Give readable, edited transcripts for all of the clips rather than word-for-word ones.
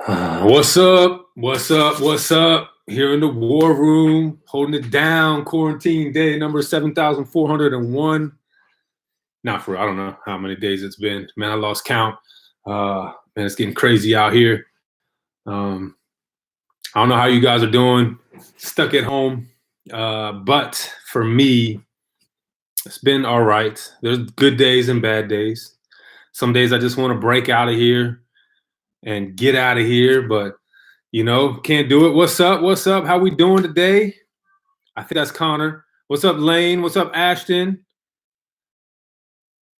What's up? What's up? What's up? Here in the war room, holding it down. Quarantine day number 7,401. Not for I don't know how many days it's been. Man, I lost count. Man, it's getting crazy out here. I don't know how you guys are doing. Stuck at home, but for me, it's been all right. There's good days and bad days. Some days I just want to break out of here and get out of here, but can't do it. What's up? What's up? How we doing today? I think that's Connor. What's up, Lane? What's up, Ashton?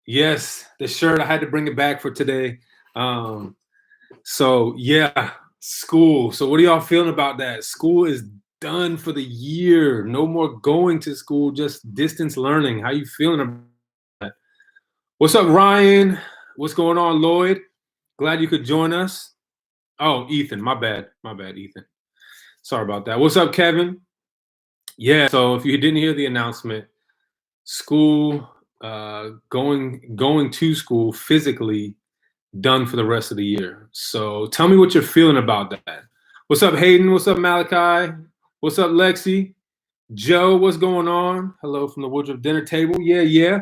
Yes, the shirt. I had to bring it back for today. So yeah, school. So what are y'all feeling about that? School is done for the year. No more going to school, just distance learning. How you feeling about that? What's up, Ryan? What's going on, Lloyd? Glad you could join us. Oh, Ethan, my bad, Ethan. Sorry about that. What's up, Kevin? Yeah, so if you didn't hear the announcement, school, going to school physically done for the rest of the year. So tell me what you're feeling about that. What's up, Hayden? What's up, Malachi? What's up, Lexi? Joe, what's going on? Hello from the Woodruff dinner table. Yeah.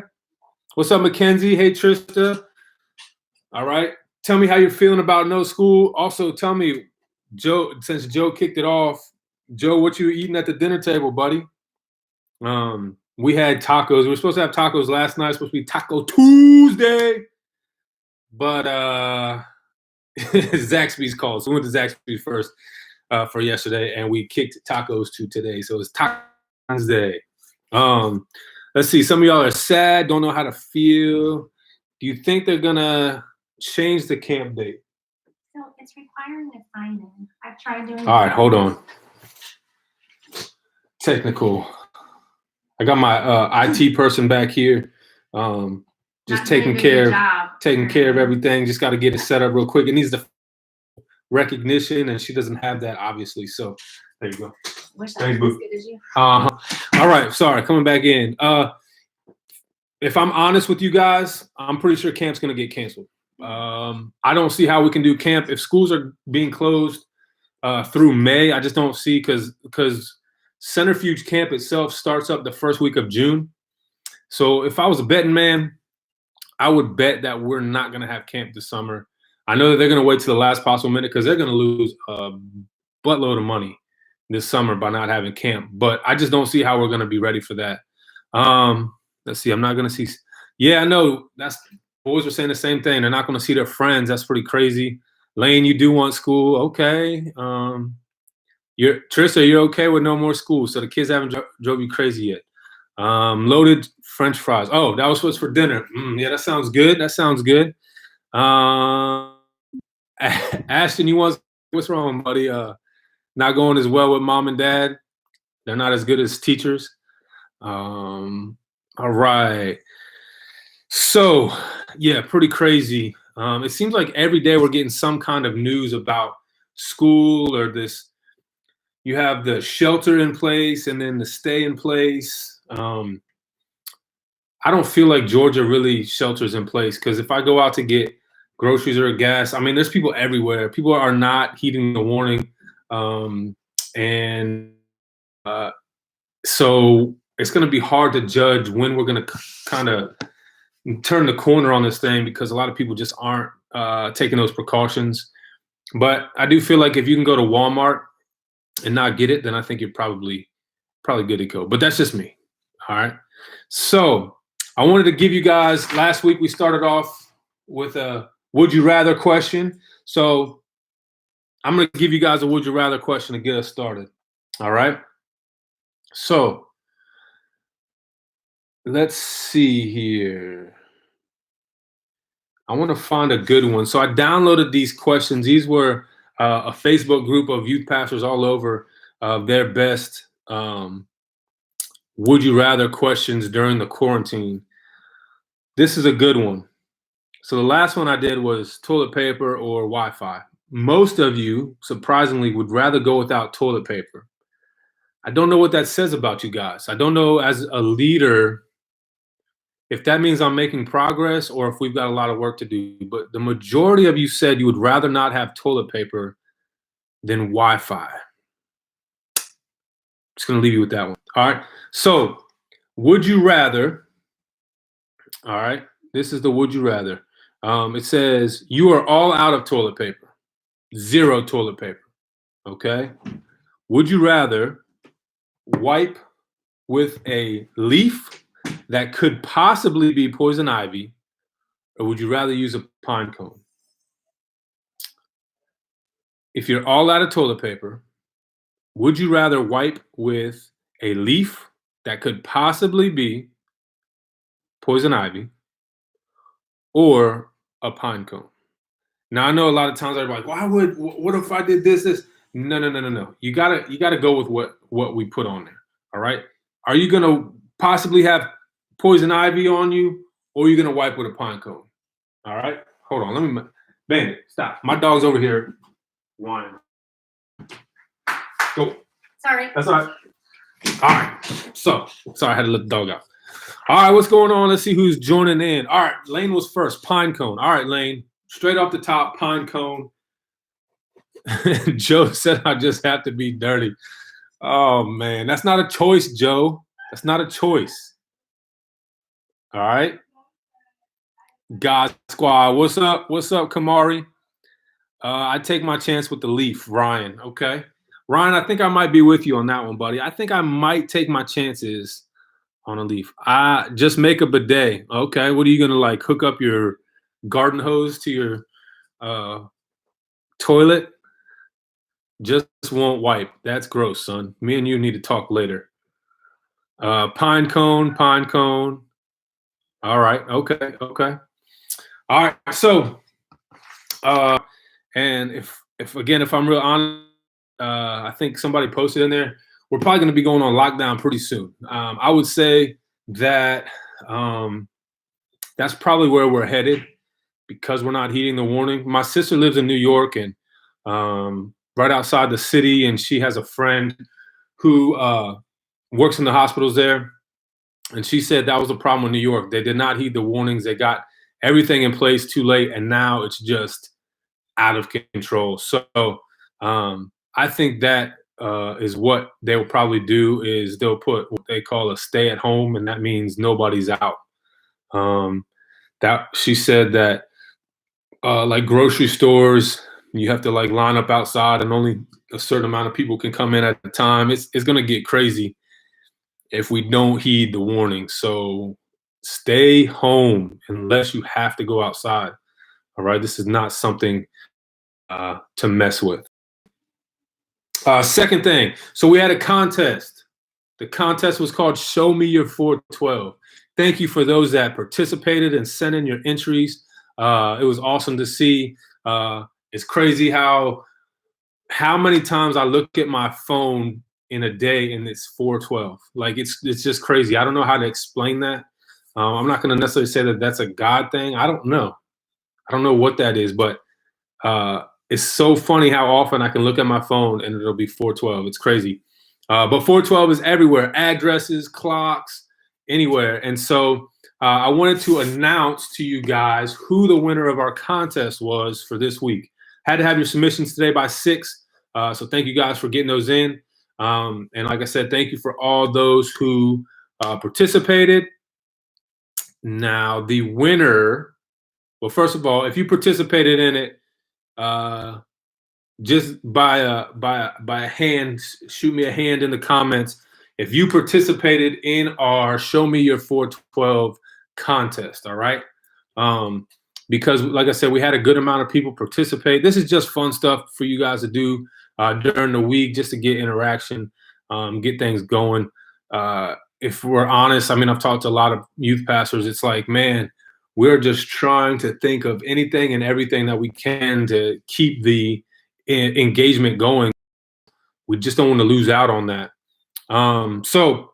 What's up, Mackenzie? Hey, Trista. All right. Tell me how you're feeling about no school. Also, tell me, Joe, since Joe kicked it off, Joe, what you eating at the dinner table, buddy? We had tacos. We were supposed to have tacos last night. It's supposed to be Taco Tuesday. But Zaxby's called. So we went to Zaxby's first for yesterday, and we kicked tacos to today. So it's Taco Tuesday. Let's see. Some of y'all are sad, don't know how to feel. Do you think they're going to change the camp date? So it's requiring a sign-in. I've tried doing. All right, hold on. Technical. I got my IT person back here, just taking care of everything. Just got to get it set up real quick. It needs the recognition, and she doesn't have that, obviously. So there you go. Wish I was as good as you. All right, sorry, coming back in. If I'm honest with you guys, I'm pretty sure camp's going to get canceled. I don't see how we can do camp if schools are being closed through May. I just don't see because Centrifuge Camp itself starts up the first week of June. So if I was a betting man, I would bet that we're not going to have camp this summer. I know that they're going to wait to the last possible minute because they're going to lose a buttload of money this summer by not having camp. But I just don't see how we're going to be ready for that. Let's see. I'm not going to see. Yeah, I know. That's boys are saying the same thing. They're not going to see their friends. That's pretty crazy. Lane, you do want school. Okay. Trista, you're okay with no more school. So the kids haven't drove you crazy yet. Loaded French fries. Oh, that was what's for dinner. Yeah, that sounds good. Ashton, what's wrong, buddy? Not going as well with mom and dad. They're not as good as teachers. All right. So, yeah, pretty crazy. It seems like every day we're getting some kind of news about school or this. You have the shelter in place and then the stay in place. I don't feel like Georgia really shelters in place because if I go out to get groceries or gas, I mean, there's people everywhere. People are not heeding the warning. So it's going to be hard to judge when we're going to kind of turn the corner on this thing because a lot of people just aren't taking those precautions. But I do feel like if you can go to Walmart and not get it, then I think you're probably good to go. But that's just me. All right. So I wanted to give you guys, last week we started off with a would you rather question. So I'm going to give you guys a would you rather question to get us started. All right. So let's see here. I want to find a good one. So I downloaded these questions. These were a Facebook group of youth pastors all over their best would you rather questions during the quarantine. This is a good one. So the last one I did was toilet paper or Wi-Fi. Most of you, surprisingly, would rather go without toilet paper. I don't know what that says about you guys. I don't know as a leader if that means I'm making progress or if we've got a lot of work to do. But the majority of you said you would rather not have toilet paper than Wi-Fi. Just going to leave you with that one. All right. So would you rather, all right, this is the would you rather. It says you are all out of toilet paper, 0 toilet paper. Okay. Would you rather wipe with a leaf that could possibly be poison ivy, or would you rather use a pine cone? If you're all out of toilet paper, would you rather wipe with a leaf that could possibly be poison ivy or a pine cone? Now I know a lot of times everybody's like, what if I did this? No. You gotta go with what we put on there. All right. Are you gonna possibly have poison ivy on you, or are you gonna wipe with a pine cone? All right. Hold on. Let me Bandit, stop. My dog's over here whining. Go. Sorry. That's all right. All right. So, sorry, I had to let the dog out. All right, what's going on? Let's see who's joining in. All right, Lane was first. Pine cone. All right, Lane. Straight off the top, pine cone. Joe said I just have to be dirty. Oh, man. That's not a choice, Joe. That's not a choice. All right. God Squad. What's up? What's up, Kamari? I take my chance with the leaf, Ryan. Okay. Ryan, I think I might be with you on that one, buddy. I think I might take my chances on a leaf. Just make a bidet. Okay. What are you going to like hook up your garden hose to your toilet? Just won't wipe. That's gross, son. Me and you need to talk later. Pine cone. All right. Okay. All right. So, and if I'm real honest, I think somebody posted in there, we're probably going to be going on lockdown pretty soon. I would say that that's probably where we're headed because we're not heeding the warning. My sister lives in New York and right outside the city, and she has a friend who works in the hospitals there. And she said that was a problem in New York. They did not heed the warnings. They got everything in place too late, and now it's just out of control. So I think that is what they will probably do is they'll put what they call a stay at home, and that means nobody's out. That she said that like grocery stores, you have to like line up outside and only a certain amount of people can come in at a time. It's going to get crazy if we don't heed the warning. So stay home unless you have to go outside. All right. This is not something to mess with. Second thing. So we had a contest. The contest was called Show Me Your 412. Thank you for those that participated and sent in your entries. It was awesome to see. It's crazy how many times I look at my phone in a day and it's 412. Like it's just crazy. I don't know how to explain that. I'm not going to necessarily say that that's a God thing. I don't know what that is, but it's so funny how often I can look at my phone and it'll be 412. It's crazy. But 412 is everywhere, addresses, clocks, anywhere. And so I wanted to announce to you guys who the winner of our contest was for this week. Had to have your submissions today by 6. So thank you guys for getting those in. And like I said, thank you for all those who participated. Now the winner, well, first of all, if you participated in it, just by a hand, shoot me a hand in the comments if you participated in our Show Me Your 412 contest. All right. Because like I said, we had a good amount of people participate. This is just fun stuff for you guys to do during the week, just to get interaction, get things going. If we're honest, I mean, I've talked to a lot of youth pastors. It's like, man, we're just trying to think of anything and everything that we can to keep the engagement going. We just don't want to lose out on that. So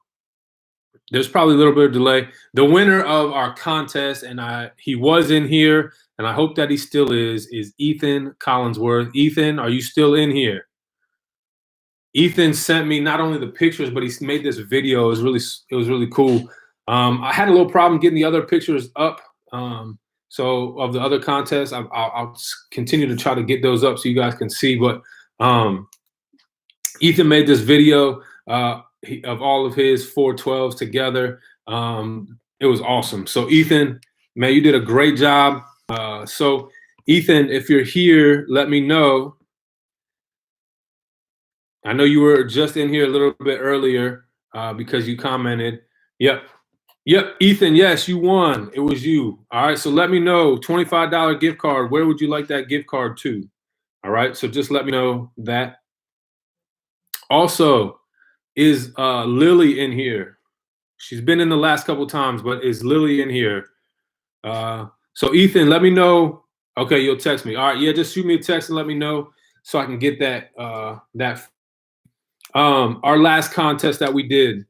there's probably a little bit of delay. The winner of our contest, and he was in here, and I hope that he still is Ethan Collinsworth. Ethan, are you still in here? Ethan sent me not only the pictures, but he made this video. It was really cool. I had a little problem getting the other pictures up. So of the other contests, I'll continue to try to get those up so you guys can see. But Ethan made this video of all of his 412s together. It was awesome. So Ethan, man, you did a great job. So Ethan, if you're here, let me know. I know you were just in here a little bit earlier because you commented. Yep, Ethan, yes, you won. It was you. All right, so let me know. $25 gift card. Where would you like that gift card to? All right, so just let me know that. Also, is Lily in here? She's been in the last couple times, but is Lily in here? So Ethan, let me know. Okay, you'll text me. All right, yeah, just shoot me a text and let me know so I can get that. Our last contest that we did.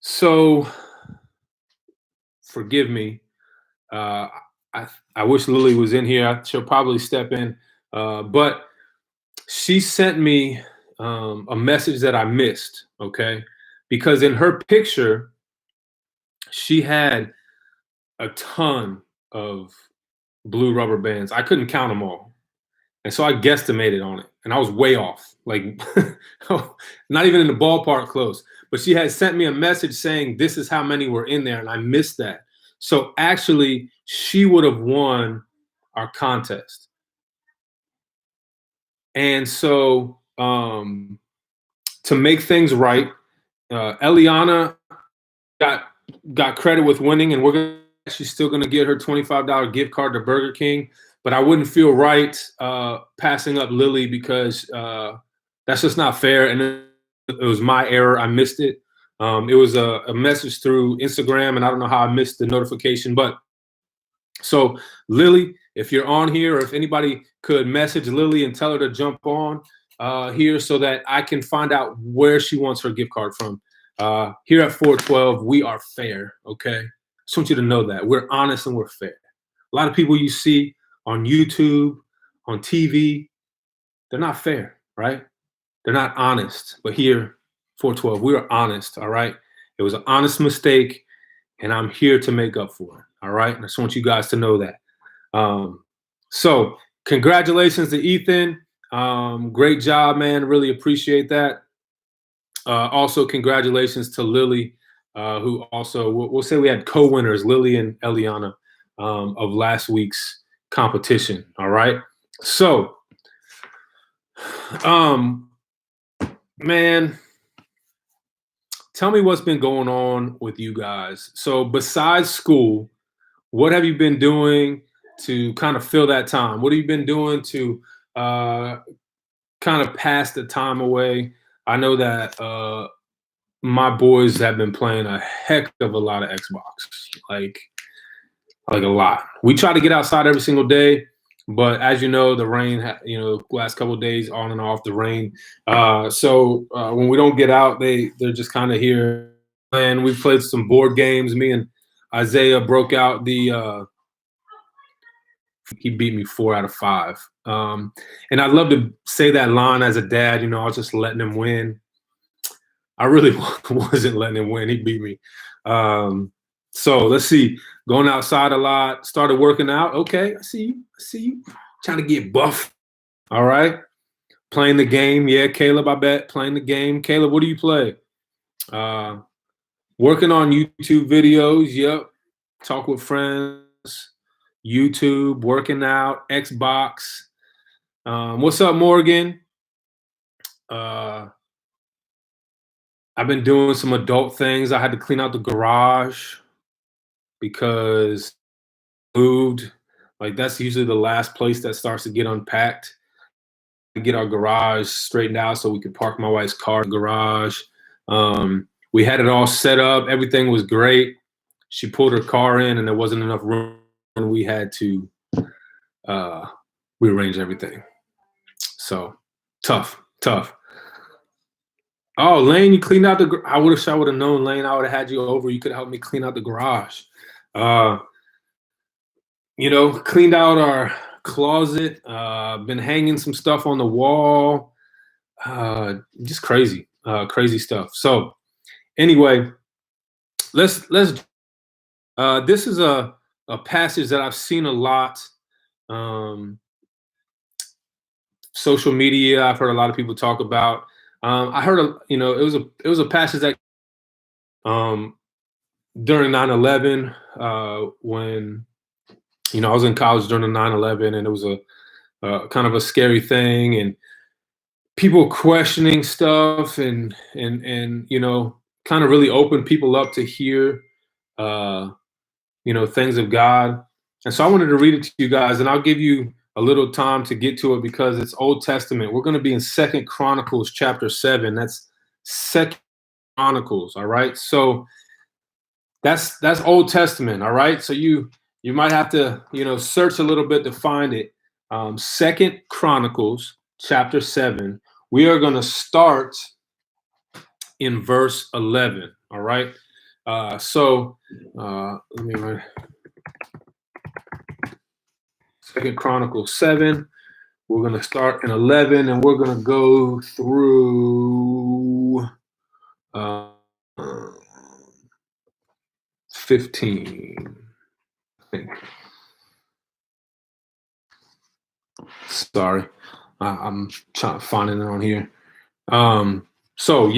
So forgive me. I wish Lily was in here. She'll probably step in, but she sent me a message that I missed. Okay, because in her picture, she had a ton of blue rubber bands. I couldn't count them all. And so I guesstimated on it, and I was way off, like not even in the ballpark close. But she had sent me a message saying this is how many were in there, and I missed that. So actually, she would have won our contest. And so to make things right, Eliana got credit with winning, and she's still gonna get her $25 gift card to Burger King. But I wouldn't feel right passing up Lily because that's just not fair. And it was my error. I missed it. It was a message through Instagram, and I don't know how I missed the notification. But so Lily, if you're on here, or if anybody could message Lily and tell her to jump on here so that I can find out where she wants her gift card from. Here at 412, we are fair, okay? Just want you to know that. We're honest and we're fair. A lot of people you see on YouTube, on TV, they're not fair, right? They're not honest. But here, 412, we are honest, all right? It was an honest mistake, and I'm here to make up for it, all right? And I just want you guys to know that. So congratulations to Ethan. Great job, man. Really appreciate that. Also, congratulations to Lily, who also, we'll say we had co-winners, Lily and Eliana, of last week's competition. All right. So, man, tell me what's been going on with you guys. So besides school, what have you been doing to kind of fill that time? What have you been doing to kind of pass the time away? I know that my boys have been playing a heck of a lot of Xbox, like a lot. We try to get outside every single day, but as you know, the rain, last couple of days on and off the rain. So when we don't get out, they're just kind of here. And we played some board games. Me and Isaiah broke out he beat me 4 out of 5. And I'd love to say that line as a dad, I was just letting him win. I really wasn't letting him win. He beat me. So let's see. Going outside a lot. Started working out. Okay, I see you. Trying to get buff. All right. Playing the game. Yeah, Caleb, I bet. Playing the game. Caleb, what do you play? Working on YouTube videos. Yep. Talk with friends. YouTube. Working out. Xbox. What's up, Morgan? I've been doing some adult things. I had to clean out the garage because I moved. Like, that's usually the last place that starts to get unpacked. Get our garage straightened out so we could park my wife's car in the garage. We had it all set up. Everything was great. She pulled her car in and there wasn't enough room. We had to rearrange everything. So tough. Oh, Lane, you cleaned out the. I wish I would have known, Lane. I would have had you over. You could help me clean out the garage. Cleaned out our closet. Been hanging some stuff on the wall. Just crazy stuff. So, anyway, let's. This is a passage that I've seen a lot. social media. I've heard a lot of people talk about. I heard, it was a passage that um, during 9/11, when I was in college during the 9/11, and it was a kind of a scary thing, and people questioning stuff, and kind of really opened people up to hear uh, things of God. And so I wanted to read it to you guys, and I'll give you a little time to get to it because it's Old Testament. We're going to be in Second Chronicles chapter 7. That's Second Chronicles, all right? So that's Old Testament, all right? So you might have to, search a little bit to find it. Second Chronicles chapter 7. We are going to start in verse 11, all right? Let me write. Second Chronicles 7. We're going to start in 11, and we're going to go through 15, I think. Sorry, I'm trying to find it on here. So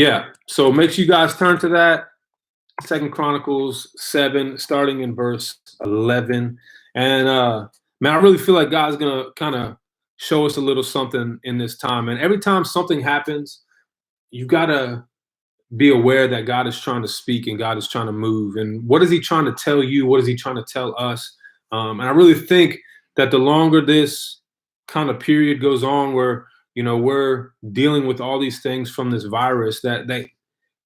make sure you guys turn to that. Second Chronicles 7, starting in verse 11. And man, I really feel like God's gonna kind of show us a little something in this time. And every time something happens, you gotta be aware that God is trying to speak and God is trying to move. And what is He trying to tell you? What is He trying to tell us? And I really think that the longer this kind of period goes on, where we're dealing with all these things from this virus, that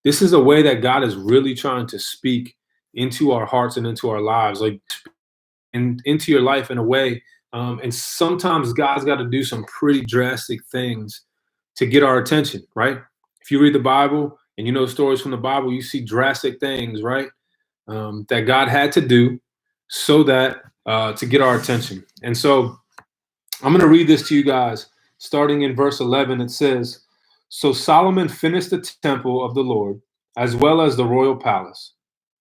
this is a way that God is really trying to speak into our hearts and into our lives, like into your life in a way. And sometimes God's got to do some pretty drastic things to get our attention, right? If you read the Bible and you know stories from the Bible, you see drastic things, right? That God had to do so that to get our attention. And so I'm going to read this to you guys. Starting in verse 11, it says, "So Solomon finished the temple of the Lord, as well as the royal palace.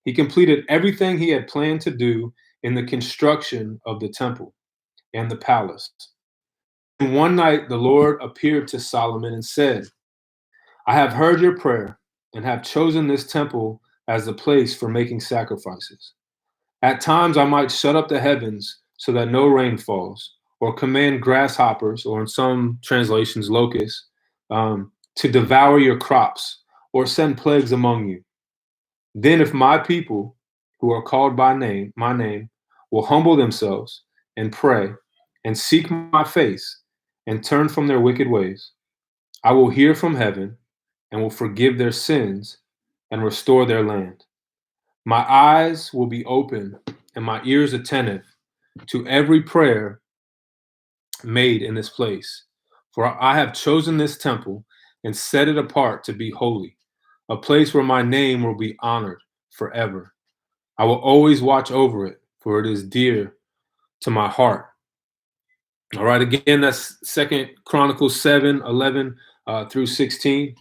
He completed everything he had planned to do in the construction of the temple and the palace. And one night the Lord appeared to Solomon and said, 'I have heard your prayer and have chosen this temple as the place for making sacrifices. At times I might shut up the heavens so that no rain falls, or command grasshoppers, or in some translations, locusts, to devour your crops, or send plagues among you. Then if my people, who are called by my name, will humble themselves and pray and seek my face and turn from their wicked ways, I will hear from heaven and will forgive their sins and restore their land. My eyes will be open and my ears attentive to every prayer made in this place. For I have chosen this temple and set it apart to be holy, a place where my name will be honored forever. I will always watch over it, for it is dear to my heart.'" All right, again, that's Second Chronicles 7, 11 through 16.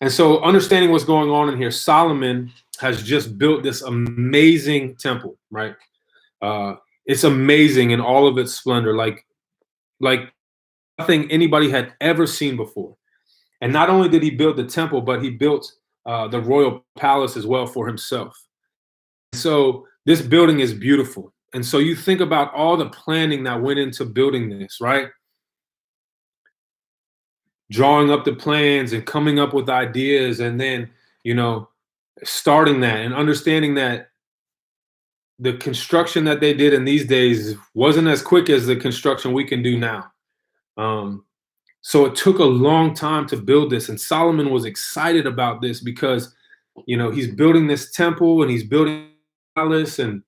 And so understanding what's going on in here, Solomon has just built this amazing temple, right? It's amazing in all of its splendor, like nothing anybody had ever seen before. And not only did he build the temple, but he built the royal palace as well for himself. So this building is beautiful. And so you think about all the planning that went into building this, right? Drawing up the plans and coming up with ideas, and then, starting that and understanding that the construction that they did in these days wasn't as quick as the construction we can do now. So it took a long time to build this. And Solomon was excited about this because, he's building this temple and he's building a palace. And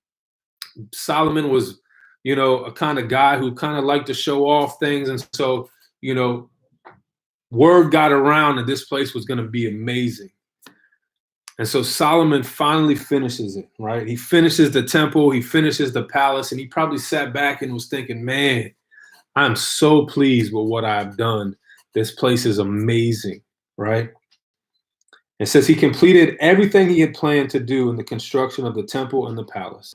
Solomon was, a kind of guy who kind of liked to show off things. And so, word got around that this place was going to be amazing. And so Solomon finally finishes it, right? He finishes the temple, he finishes the palace, and he probably sat back and was thinking, man, I'm so pleased with what I've done. This place is amazing, right? It says he completed everything he had planned to do in the construction of the temple and the palace.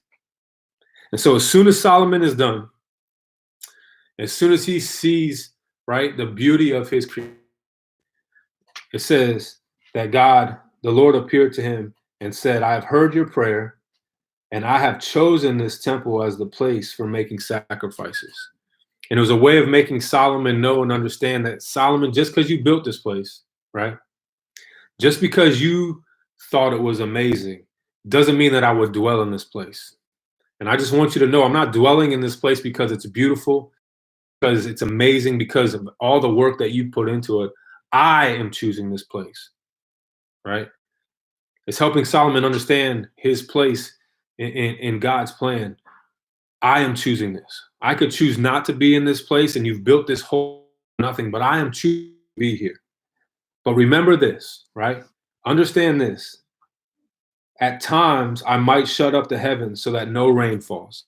And so as soon as Solomon is done, as soon as he sees right? The beauty of his creation. It says that God, the Lord, appeared to him and said, I have heard your prayer, and I have chosen this temple as the place for making sacrifices. And it was a way of making Solomon know and understand that Solomon, just because you built this place, right? Just because you thought it was amazing doesn't mean that I would dwell in this place. And I just want you to know I'm not dwelling in this place because it's beautiful, because it's amazing, because of all the work that you put into it. I am choosing this place, right? It's helping Solomon understand his place in God's plan. I am choosing this. I could choose not to be in this place, and you've built this whole nothing, but I am choosing to be here. But remember this, right? Understand this. At times, I might shut up the heavens so that no rain falls,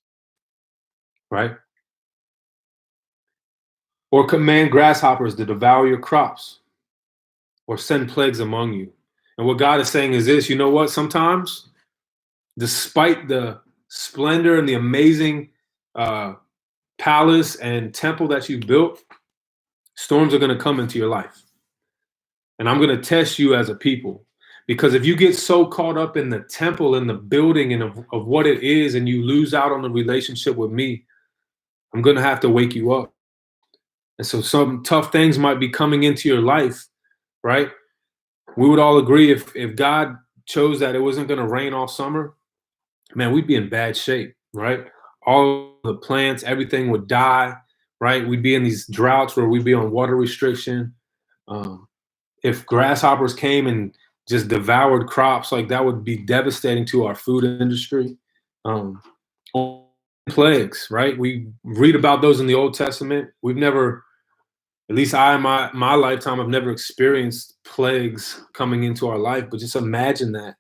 right? Or command grasshoppers to devour your crops, or send plagues among you. And what God is saying is this, you know what? Sometimes, despite the splendor and the amazing palace and temple that you built, storms are going to come into your life. And I'm going to test you as a people. Because if you get so caught up in the temple and the building and of what it is, and you lose out on the relationship with me, I'm going to have to wake you up. And so some tough things might be coming into your life, right? We would all agree if God chose that it wasn't going to rain all summer, man, we'd be in bad shape, right? All the plants, everything would die, right? We'd be in these droughts where we'd be on water restriction. If grasshoppers came and just devoured crops, like that would be devastating to our food industry. Plagues, right? We read about those in the Old Testament. We've never, at least I, in my lifetime, I've never experienced plagues coming into our life, but just imagine that,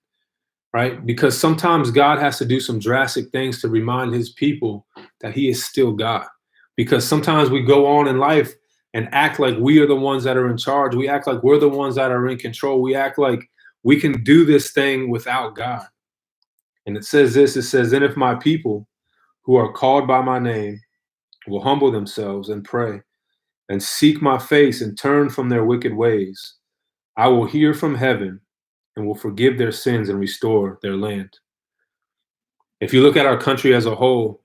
right? Because sometimes God has to do some drastic things to remind his people that he is still God. Because sometimes we go on in life and act like we are the ones that are in charge. We act like we're the ones that are in control. We act like we can do this thing without God. And it says this, it says, then if my people who are called by my name will humble themselves and pray and seek my face and turn from their wicked ways, I will hear from heaven and will forgive their sins and restore their land. If you look at our country as a whole,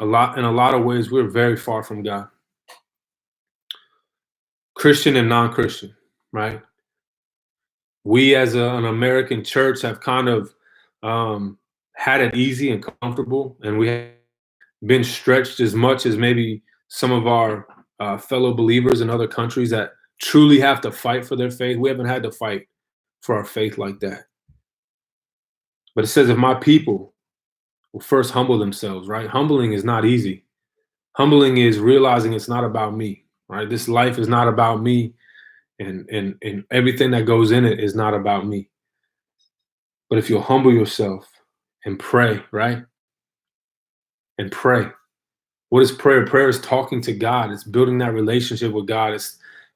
in a lot of ways, we're very far from God. Christian and non-Christian, right? We as an American church have kind of had it easy and comfortable, and we have been stretched as much as maybe some of our fellow believers in other countries that truly have to fight for their faith. We haven't had to fight for our faith like that. But it says, if my people will first humble themselves, right? Humbling is not easy. Humbling is realizing it's not about me, right? This life is not about me, and everything that goes in it is not about me. But if you'll humble yourself and pray, right? And pray. What is prayer? Prayer is talking to God. It's building that relationship with God.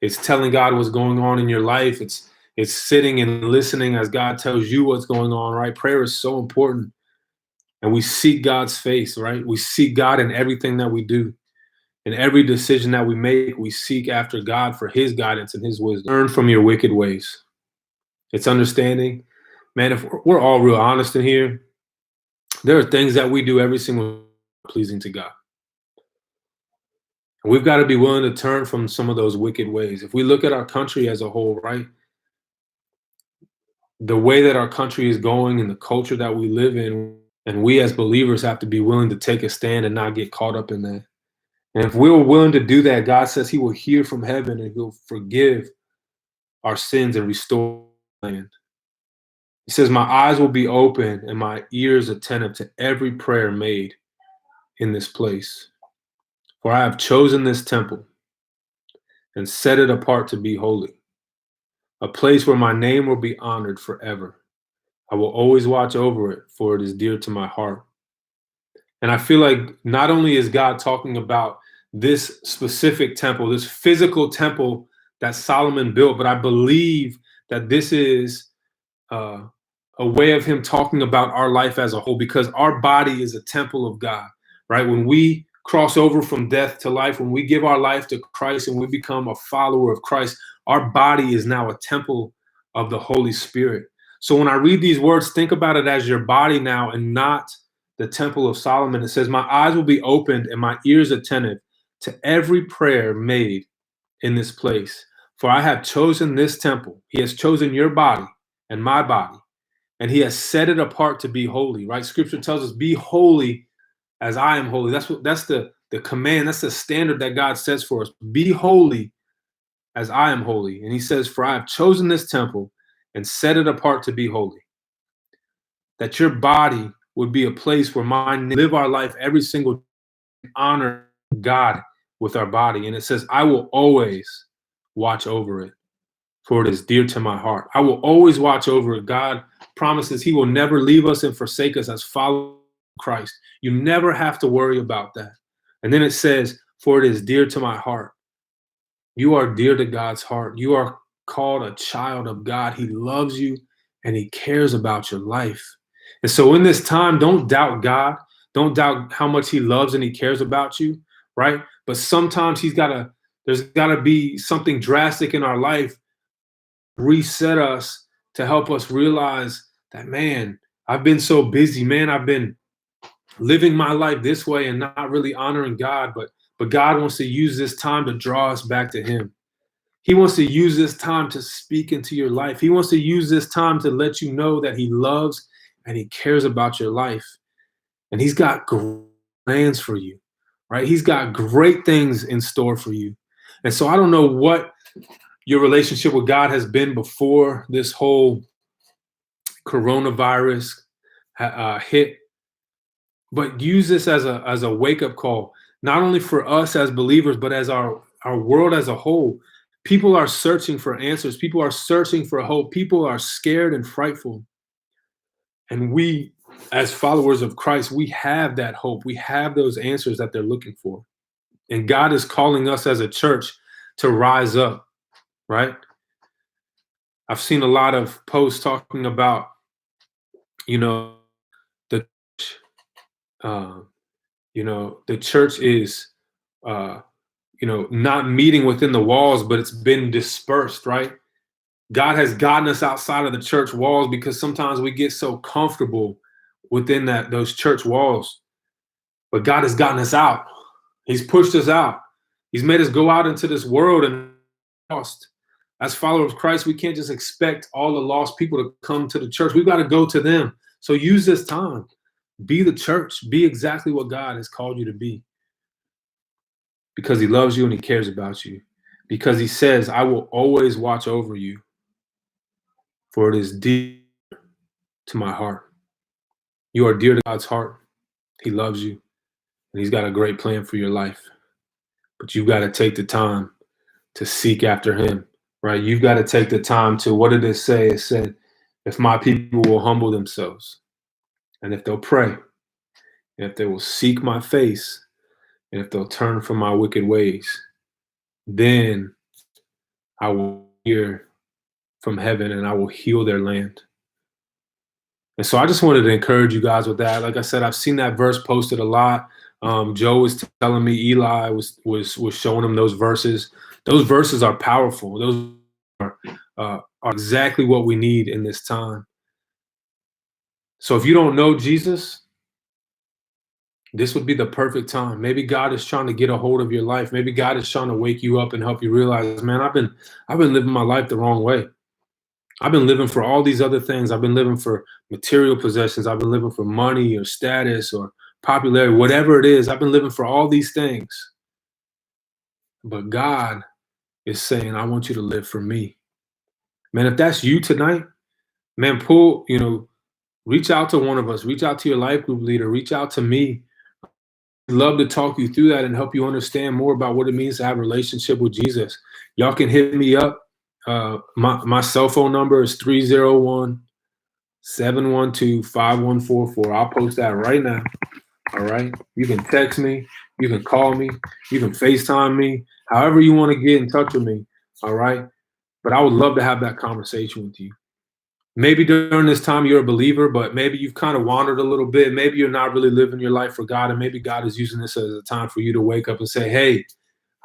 It's telling God what's going on in your life. It's sitting and listening as God tells you what's going on, right? Prayer is so important. And we seek God's face, right? We seek God in everything that we do. In every decision that we make, we seek after God for his guidance and his wisdom. Learn from your wicked ways. It's understanding. Man, if we're all real honest in here, there are things that we do every single day pleasing to God. And we've got to be willing to turn from some of those wicked ways. If we look at our country as a whole, right? The way that our country is going and the culture that we live in, and we as believers have to be willing to take a stand and not get caught up in that. And if we were willing to do that, God says he will hear from heaven and he'll forgive our sins and restore land. He says, my eyes will be open and my ears attentive to every prayer made in this place. For I have chosen this temple and set it apart to be holy, a place where my name will be honored forever. I will always watch over it, for it is dear to my heart. And I feel like not only is God talking about this specific temple, this physical temple that Solomon built, but I believe that this is a way of him talking about our life as a whole, because our body is a temple of God, right? When we cross over from death to life, when we give our life to Christ and we become a follower of Christ, our body is now a temple of the Holy Spirit. So when I read these words, think about it as your body now and not the temple of Solomon. It says, my eyes will be opened and my ears attentive to every prayer made in this place. For I have chosen this temple. He has chosen your body and my body, and he has set it apart to be holy, right? Scripture tells us, be holy as I am holy. That's the command. That's the standard that God sets for us. Be holy as I am holy. And he says, for I have chosen this temple and set it apart to be holy. That your body would be a place where live our life every single day, honor God with our body. And it says, I will always watch over it, for it is dear to my heart. I will always watch over it. God promises he will never leave us and forsake us as followers of Christ. You never have to worry about that. And then it says, for it is dear to my heart. You are dear to God's heart. You are called a child of God. He loves you and he cares about your life. And so in this time, don't doubt God. Don't doubt how much he loves and he cares about you, right? But sometimes there's gotta be something drastic in our life, reset us to help us realize that, man, I've been so busy, man. I've been living my life this way and not really honoring God, but God wants to use this time to draw us back to him. He wants to use this time to speak into your life. He wants to use this time to let you know that he loves and he cares about your life. And he's got great plans for you, right? He's got great things in store for you. And so I don't know what your relationship with God has been before this whole coronavirus hit, but use this as a wake-up call, not only for us as believers, but as our world as a whole. People are searching for answers. People are searching for hope. People are scared and frightful. And we, as followers of Christ, we have that hope. We have those answers that they're looking for. And God is calling us as a church to rise up, right? I've seen a lot of posts talking about, the church is, not meeting within the walls, but it's been dispersed, right? God has gotten us outside of the church walls because sometimes we get so comfortable within those church walls. But God has gotten us out. He's pushed us out. He's made us go out into this world and lost. As followers of Christ, we can't just expect all the lost people to come to the church. We've got to go to them. So use this time. Be the church. Be exactly what God has called you to be. Because he loves you and he cares about you. Because he says, I will always watch over you. For it is dear to my heart. You are dear to God's heart. He loves you. And he's got a great plan for your life. But you've got to take the time to seek after him, right? You've got to take the time to, what did it say? It said, if my people will humble themselves, and if they'll pray, and if they will seek my face, and if they'll turn from my wicked ways, then I will hear from heaven and I will heal their land. And so I just wanted to encourage you guys with that. Like I said, I've seen that verse posted a lot. Joe was telling me, Eli was showing him those verses. Those verses are powerful. Those are exactly what we need in this time. So if you don't know Jesus, this would be the perfect time. Maybe God is trying to get a hold of your life. Maybe God is trying to wake you up and help you realize, man, I've been living my life the wrong way. I've been living for all these other things. I've been living for material possessions. I've been living for money or status or popularity, whatever it is. I've been living for all these things. But God is saying, I want you to live for me. Man, if that's you tonight, man, reach out to one of us. Reach out to your life group leader. Reach out to me. I'd love to talk you through that and help you understand more about what it means to have a relationship with Jesus. Y'all can hit me up. My cell phone number is 301-712-5144. I'll post that right now. All right. You can text me. You can call me. You can FaceTime me. However you want to get in touch with me. All right. But I would love to have that conversation with you. maybe during this time you're a believer, but maybe you've kind of wandered a little bit. Maybe you're not really living your life for God, and maybe God is using this as a time for you to wake up and say, "Hey,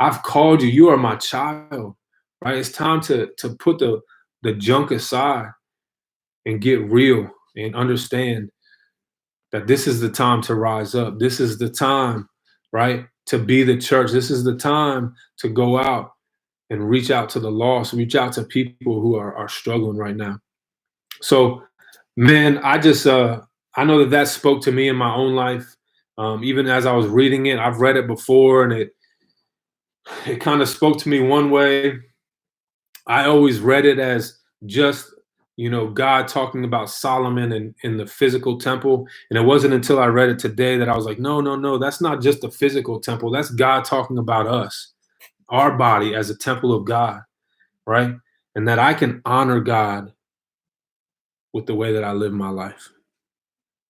I've called you. You are my child." Right? It's time to put the junk aside and get real and understand that this is the time to rise up. This is the time, right, to be the church. This is the time to go out and reach out to the lost, reach out to people who are struggling right now. So, man, I know that that spoke to me in my own life. Even as I was reading it, I've read it before, and it kind of spoke to me one way. I always read it as just, God talking about Solomon and in the physical temple. And it wasn't until I read it today that I was like, no, no, no, that's not just the physical temple. That's God talking about us, our body as a temple of God, right? And that I can honor God with the way that I live my life.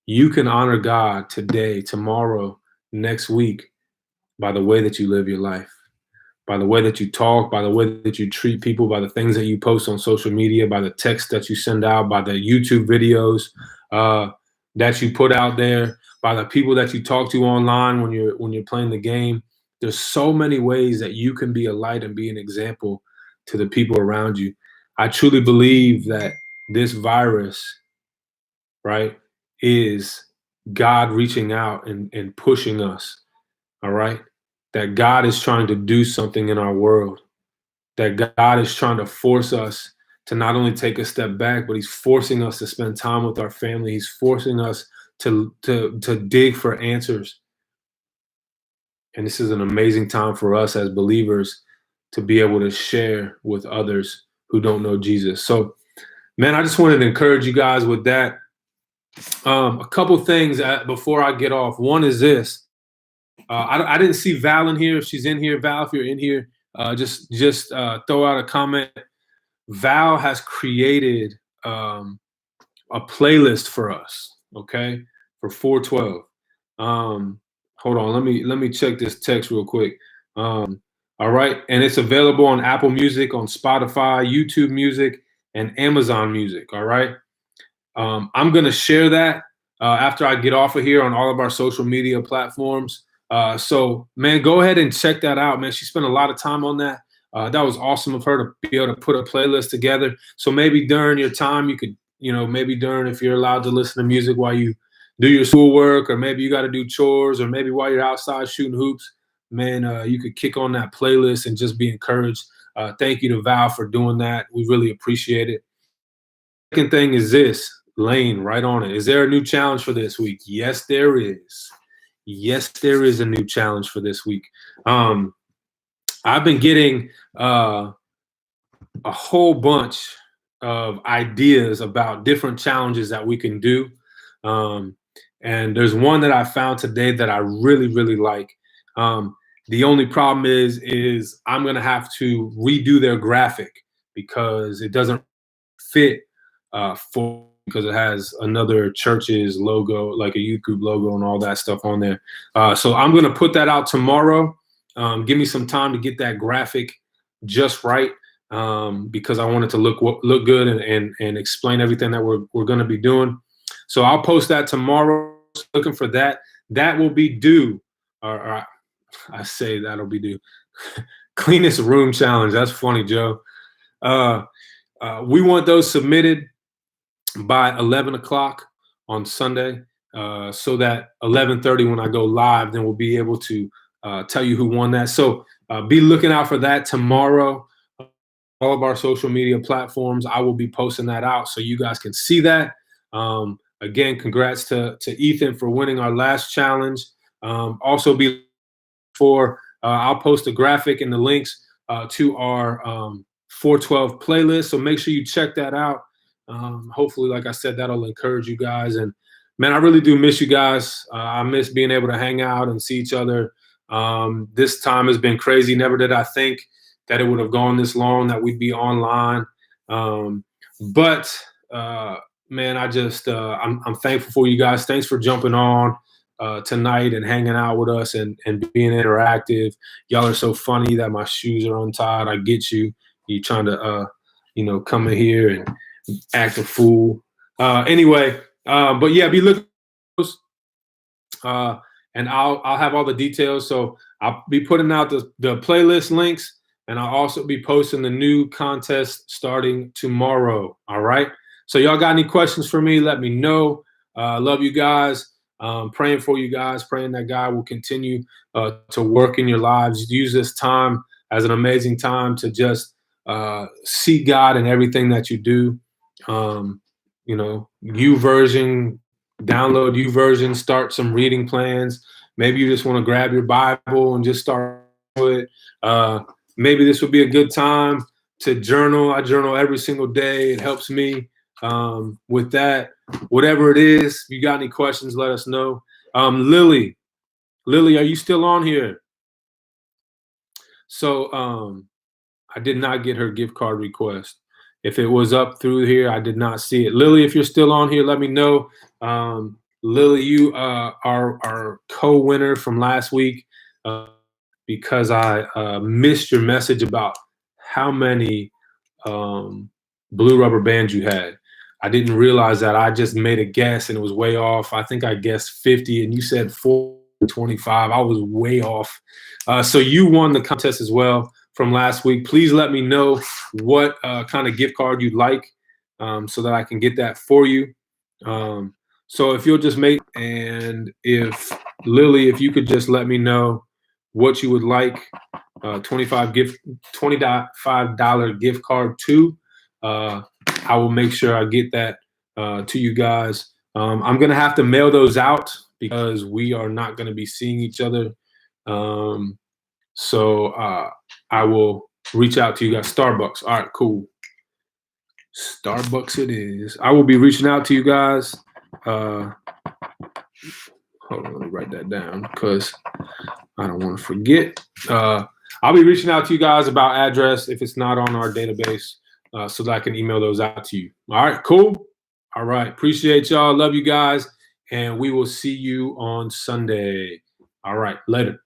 You can honor God today, tomorrow, next week by the way that you live your life, by the way that you talk, by the way that you treat people, by the things that you post on social media, by the text that you send out, by the YouTube videos that you put out there, by the people that you talk to online when you're playing the game. There's so many ways that you can be a light and be an example to the people around you. I truly believe that this virus, right, is God reaching out and pushing us. All right. That God is trying to do something in our world, that God is trying to force us to not only take a step back, but He's forcing us to spend time with our family. He's forcing us to dig for answers. And this is an amazing time for us as believers to be able to share with others who don't know Jesus. So, man, I just wanted to encourage you guys with that. A couple things before I get off. One is this. I didn't see Val in here. If she's in here, Val, if you're in here, just throw out a comment. Val has created a playlist for us, okay, for 412. Hold on, let me check this text real quick. All right, and it's available on Apple Music, on Spotify, YouTube Music, and Amazon Music. All right, I'm gonna share that after I get off of here on all of our social media platforms. So, man, go ahead and check that out, man. She spent a lot of time on that. That was awesome of her to be able to put a playlist together. So maybe during your time, you could, maybe during, if you're allowed to listen to music while you do your schoolwork, or maybe you got to do chores, or maybe while you're outside shooting hoops, man, you could kick on that playlist and just be encouraged. Thank you to Val for doing that. We really appreciate it. Second thing is this, Lane, right on it. Is there a new challenge for this week? Yes, there is. Yes, there is a new challenge for this week. I've been getting a whole bunch of ideas about different challenges that we can do. And there's one that I found today that I really, really like. The only problem is I'm going to have to redo their graphic because it doesn't fit because it has another church's logo, like a youth group logo and all that stuff on there. So I'm going to put that out tomorrow. Give me some time to get that graphic just right because I want it to look good and explain everything that we're going to be doing. So I'll post that tomorrow. Looking for that. That will be due. Or I say that'll be due. Cleanest room challenge. That's funny, Joe. We want those submitted by 11 o'clock on Sunday, so that 11:30 when I go live, then we'll be able to tell you who won that. So be looking out for that tomorrow. All of our social media platforms, I will be posting that out so you guys can see that. Again, congrats to Ethan for winning our last challenge. Also be for I'll post a graphic and the links to our 412 playlist. So make sure you check that out. Hopefully, like I said, that'll encourage you guys. And man, I really do miss you guys. I miss being able to hang out and see each other. This time has been crazy. Never did I think that it would have gone this long, that we'd be online. But man, I'm thankful for you guys. Thanks for jumping on tonight and hanging out with us and being interactive. Y'all are so funny that my shoes are untied. I get you. You trying to, come in here and act a fool. Anyway, but yeah, be looking. And I'll have all the details. So I'll be putting out the playlist links, and I'll also be posting the new contest starting tomorrow. All right. So y'all got any questions for me? Let me know. Love you guys. Praying for you guys. Praying that God will continue to work in your lives. Use this time as an amazing time to just seek God in everything that you do. YouVersion, download YouVersion, start some reading plans. Maybe you just want to grab your Bible and just start with it. Maybe this would be a good time to journal. I journal every single day. It helps me with that. Whatever it is, if you got any questions, let us know. Lily, are you still on here? So I did not get her gift card request. If it was up through here, I did not see it. Lily, if you're still on here, let me know. Lily, you are our co-winner from last week because I missed your message about how many blue rubber bands you had. I didn't realize that. I just made a guess and it was way off. I think I guessed 50 and you said 425. I was way off. So you won the contest as well from last week. Please let me know what kind of gift card you'd like so that I can get that for you. So if you'll just make, and if Lily, if you could just let me know what you would like $25 gift card to, I will make sure I get that to you guys. I'm going to have to mail those out because we are not going to be seeing each other. So I will reach out to you guys. Starbucks. All right, cool. Starbucks it is. I will be reaching out to you guys. Hold on, let me write that down because I don't want to forget. I'll be reaching out to you guys about address if it's not on our database so that I can email those out to you. All right, cool. All right, appreciate y'all. Love you guys. And we will see you on Sunday. All right, later.